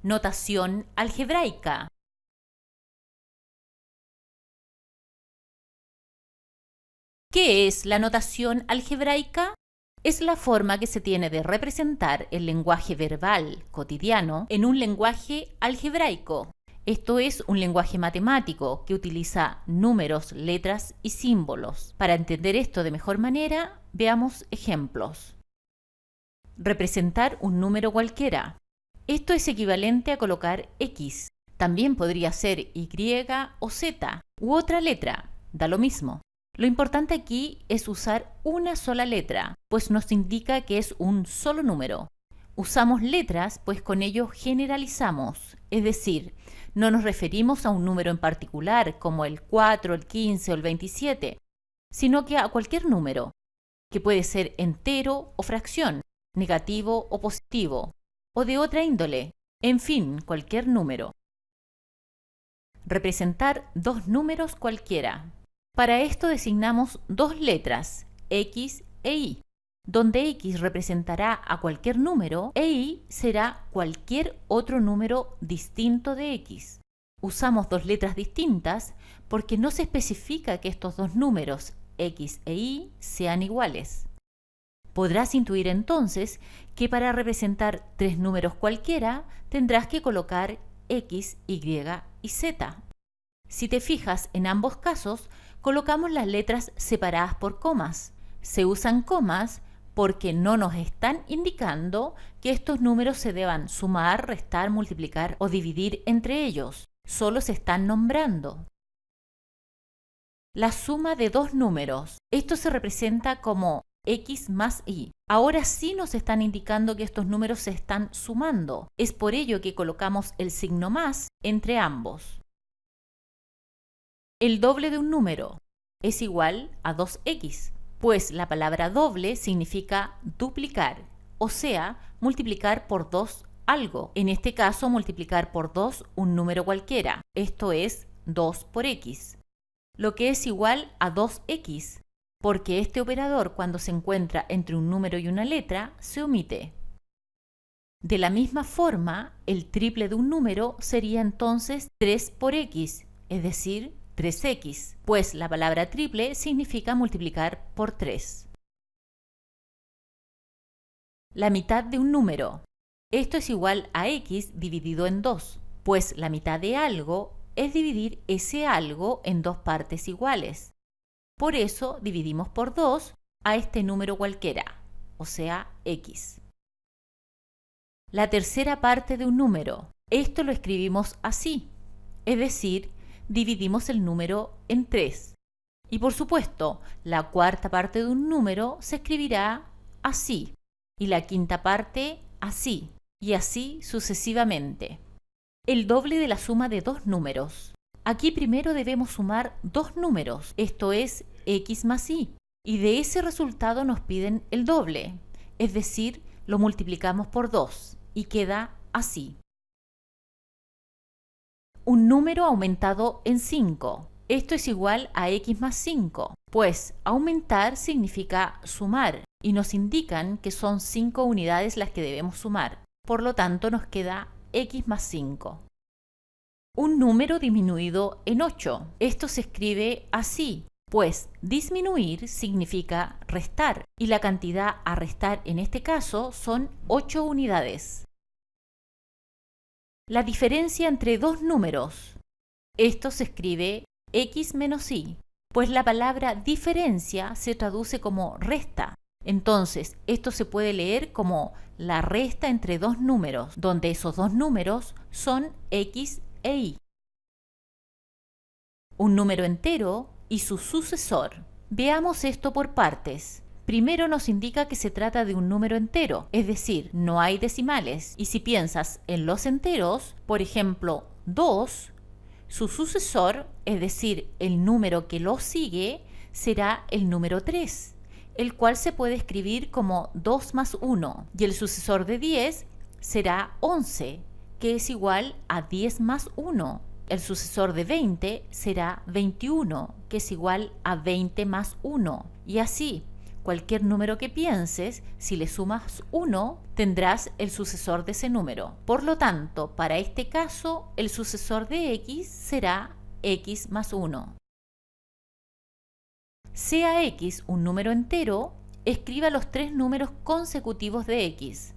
Notación algebraica. ¿Qué es la notación algebraica? Es la forma que se tiene de representar el lenguaje verbal cotidiano en un lenguaje algebraico. Esto es un lenguaje matemático que utiliza números, letras y símbolos. Para entender esto de mejor manera, veamos ejemplos. Representar un número cualquiera. Esto es equivalente a colocar X. También podría ser Y o Z u otra letra. Da lo mismo. Lo importante aquí es usar una sola letra, pues nos indica que es un solo número. Usamos letras, pues con ello generalizamos, es decir, no nos referimos a un número en particular, como el 4, el 15 o el 27, sino que a cualquier número, que puede ser entero o fracción, negativo o positivo, o de otra índole, en fin, cualquier número. Representar dos números cualquiera. Para esto designamos dos letras, X e Y, donde X representará a cualquier número e Y será cualquier otro número distinto de X. Usamos dos letras distintas porque no se especifica que estos dos números, X e Y, sean iguales. Podrás intuir entonces que para representar tres números cualquiera tendrás que colocar X, Y y Z. Si te fijas, en ambos casos colocamos las letras separadas por comas. Se usan comas porque no nos están indicando que estos números se deban sumar, restar, multiplicar o dividir entre ellos. Solo se están nombrando. La suma de dos números. Esto se representa como X más Y. Ahora sí nos están indicando que estos números se están sumando. Es por ello que colocamos el signo más entre ambos. El doble de un número es igual a 2x, pues la palabra doble significa duplicar, o sea, multiplicar por 2 algo. En este caso, multiplicar por 2 un número cualquiera, esto es 2 por x, lo que es igual a 2x, porque este operador cuando se encuentra entre un número y una letra se omite. De la misma forma, el triple de un número sería entonces 3 por x, es decir, 3x, pues la palabra triple significa multiplicar por 3. La mitad de un número. Esto es igual a x dividido en 2, pues la mitad de algo es dividir ese algo en dos partes iguales. Por eso dividimos por 2 a este número cualquiera, o sea, x. La tercera parte de un número. Esto lo escribimos así, es decir, dividimos el número en 3. Y por supuesto, la cuarta parte de un número se escribirá así, y la quinta parte así, y así sucesivamente. El doble de la suma de dos números. Aquí primero debemos sumar dos números, esto es x más y de ese resultado nos piden el doble, es decir, lo multiplicamos por 2 y queda así. Un número aumentado en 5. Esto es igual a x más 5, pues aumentar significa sumar y nos indican que son 5 unidades las que debemos sumar. Por lo tanto, nos queda x más 5. Un número disminuido en 8. Esto se escribe así, pues disminuir significa restar y la cantidad a restar en este caso son 8 unidades. La diferencia entre dos números. Esto se escribe x menos y, pues la palabra diferencia se traduce como resta. Entonces, esto se puede leer como la resta entre dos números, donde esos dos números son x e y. Un número entero y su sucesor. Veamos esto por partes. Primero nos indica que se trata de un número entero, es decir, no hay decimales. Y si piensas en los enteros, por ejemplo, 2, su sucesor, es decir, el número que lo sigue, será el número 3, el cual se puede escribir como 2 más 1. Y el sucesor de 10 será 11, que es igual a 10 más 1. El sucesor de 20 será 21, que es igual a 20 más 1. Y así. Cualquier número que pienses, si le sumas 1, tendrás el sucesor de ese número. Por lo tanto, para este caso, el sucesor de x será x más 1. Sea x un número entero, escriba los 3 números consecutivos de x.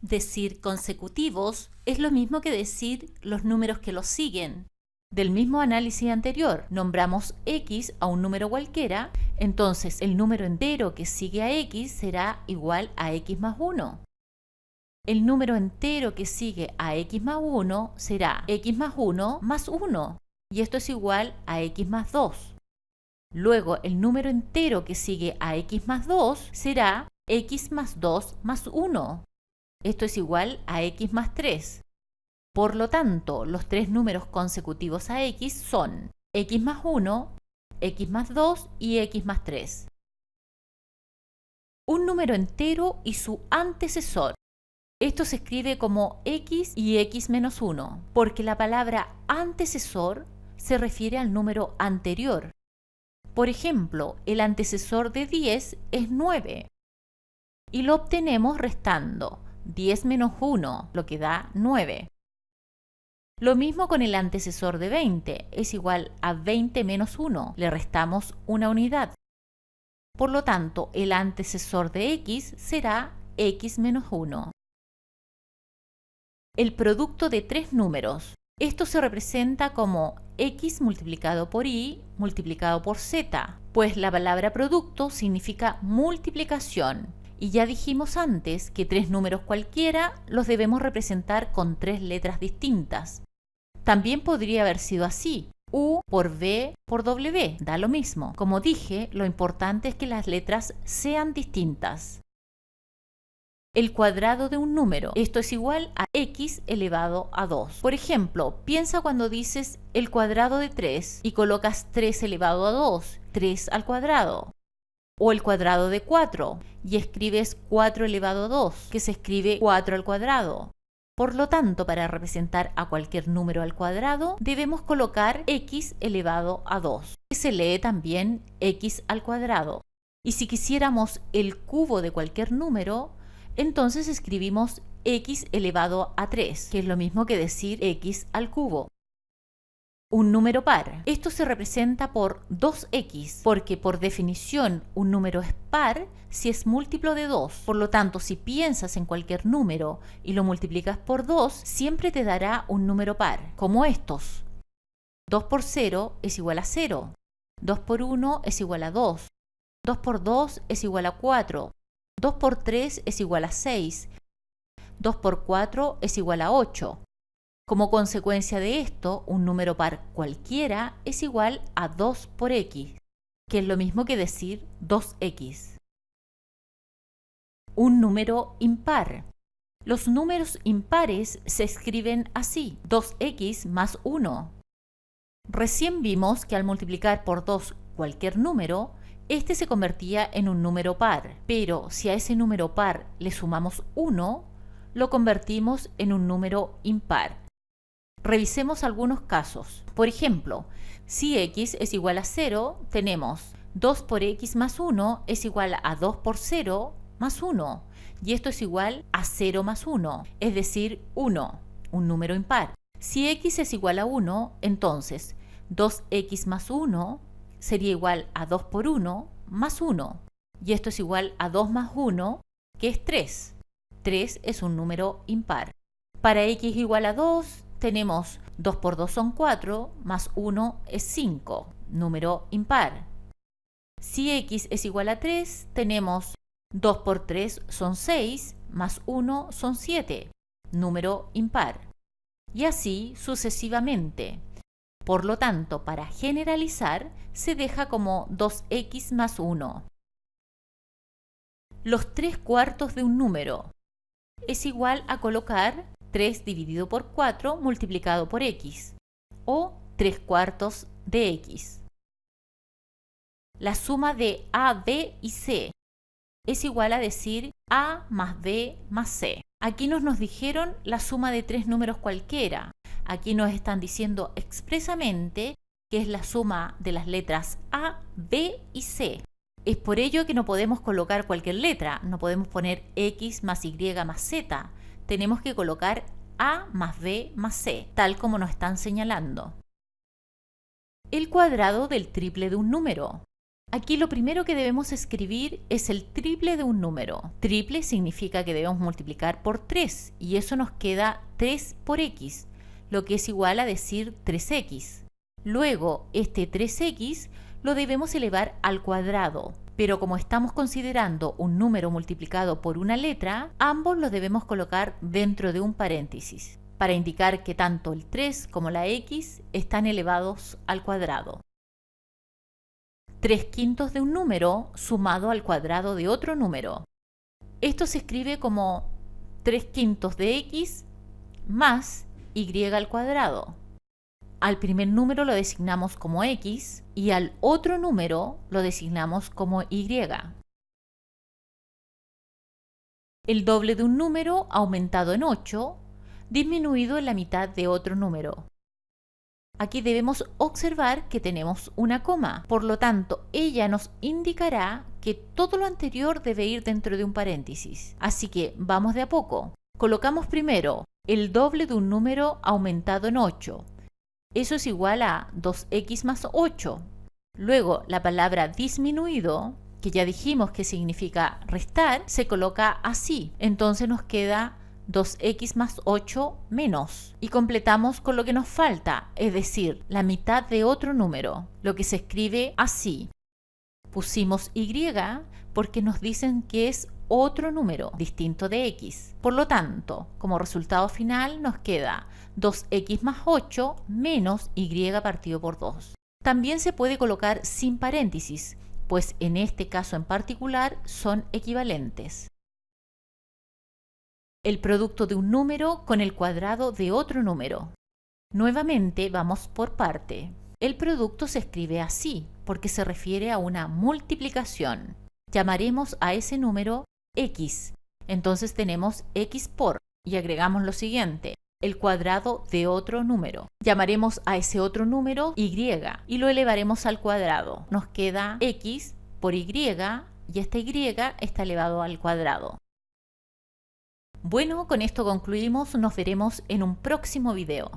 Decir consecutivos es lo mismo que decir los números que los siguen. Del mismo análisis anterior, nombramos x a un número cualquiera, entonces el número entero que sigue a x será igual a x más 1. El número entero que sigue a x más 1 será x más 1 más 1, y esto es igual a x más 2. Luego, el número entero que sigue a x más 2 será x más 2 más 1. Esto es igual a x más 3. Por lo tanto, los 3 números consecutivos a x son x más 1, x más 2 y x más 3. Un número entero y su antecesor. Esto se escribe como x y x menos 1, porque la palabra antecesor se refiere al número anterior. Por ejemplo, el antecesor de 10 es 9, y lo obtenemos restando 10 menos 1, lo que da 9. Lo mismo con el antecesor de 20, es igual a 20 menos 1, le restamos una unidad. Por lo tanto, el antecesor de x será x menos 1. El producto de 3 números. Esto se representa como x multiplicado por y multiplicado por z, pues la palabra producto significa multiplicación. Y ya dijimos antes que 3 números cualquiera los debemos representar con 3 letras distintas. También podría haber sido así, u por v por w, da lo mismo. Como dije, lo importante es que las letras sean distintas. El cuadrado de un número, esto es igual a x elevado a 2. Por ejemplo, piensa cuando dices el cuadrado de 3 y colocas 3 elevado a 2, 3 al cuadrado. O el cuadrado de 4 y escribes 4 elevado a 2, que se escribe 4 al cuadrado. Por lo tanto, para representar a cualquier número al cuadrado, debemos colocar x elevado a 2, que se lee también x al cuadrado. Y si quisiéramos el cubo de cualquier número, entonces escribimos x elevado a 3, que es lo mismo que decir x al cubo. Un número par. Esto se representa por 2x, porque por definición un número es par si es múltiplo de 2. Por lo tanto, si piensas en cualquier número y lo multiplicas por 2, siempre te dará un número par, como estos. 2 por 0 es igual a 0. 2 por 1 es igual a 2. 2 por 2 es igual a 4. 2 por 3 es igual a 6. 2 por 4 es igual a 8. Como consecuencia de esto, un número par cualquiera es igual a 2 por x, que es lo mismo que decir 2x. Un número impar. Los números impares se escriben así, 2x más 1. Recién vimos que al multiplicar por 2 cualquier número, este se convertía en un número par, pero si a ese número par le sumamos 1, lo convertimos en un número impar. Revisemos algunos casos. Por ejemplo, si x es igual a 0, tenemos 2 por x más 1 es igual a 2 por 0 más 1. Y esto es igual a 0 más 1, es decir, 1, un número impar. Si x es igual a 1, entonces 2x más 1 sería igual a 2 por 1 más 1. Y esto es igual a 2 más 1, que es 3. 3 es un número impar. Para x igual a 2, tenemos 2 por 2 son 4, más 1 es 5, número impar. Si x es igual a 3, tenemos 2 por 3 son 6, más 1 son 7, número impar. Y así sucesivamente. Por lo tanto, para generalizar, se deja como 2x más 1. Los 3 cuartos de un número es igual a colocar 3 dividido por 4 multiplicado por x, o 3 cuartos de x. La suma de a, b y c es igual a decir a más b más c. Aquí nos dijeron la suma de 3 números cualquiera. Aquí nos están diciendo expresamente que es la suma de las letras a, b y c. Es por ello que no podemos colocar cualquier letra, no podemos poner x más y más z, tenemos que colocar a más b más c, tal como nos están señalando. El cuadrado del triple de un número. Aquí lo primero que debemos escribir es el triple de un número. Triple significa que debemos multiplicar por 3 y eso nos queda 3 por x, lo que es igual a decir 3x. Luego, este 3x lo debemos elevar al cuadrado, pero como estamos considerando un número multiplicado por una letra, ambos los debemos colocar dentro de un paréntesis, para indicar que tanto el 3 como la x están elevados al cuadrado. 3/5 de un número sumado al cuadrado de otro número. Esto se escribe como 3/5 de x más y al cuadrado. Al primer número lo designamos como x y al otro número lo designamos como y. El doble de un número aumentado en 8, disminuido en la mitad de otro número. Aquí debemos observar que tenemos una coma, por lo tanto, ella nos indicará que todo lo anterior debe ir dentro de un paréntesis. Así que vamos de a poco. Colocamos primero el doble de un número aumentado en 8. Eso es igual a 2x más 8. Luego, la palabra disminuido, que ya dijimos que significa restar, se coloca así. Entonces nos queda 2x más 8 menos. Y completamos con lo que nos falta, es decir, la mitad de otro número, lo que se escribe así. Pusimos y porque nos dicen que es otro número distinto de x. Por lo tanto, como resultado final nos queda 2x más 8 menos y partido por 2. También se puede colocar sin paréntesis, pues en este caso en particular son equivalentes. El producto de un número con el cuadrado de otro número. Nuevamente vamos por parte. El producto se escribe así, porque se refiere a una multiplicación. Llamaremos a ese número x. Entonces tenemos x por, y agregamos lo siguiente, el cuadrado de otro número. Llamaremos a ese otro número y lo elevaremos al cuadrado. Nos queda x por y esta y está elevado al cuadrado. Bueno, con esto concluimos. Nos veremos en un próximo video.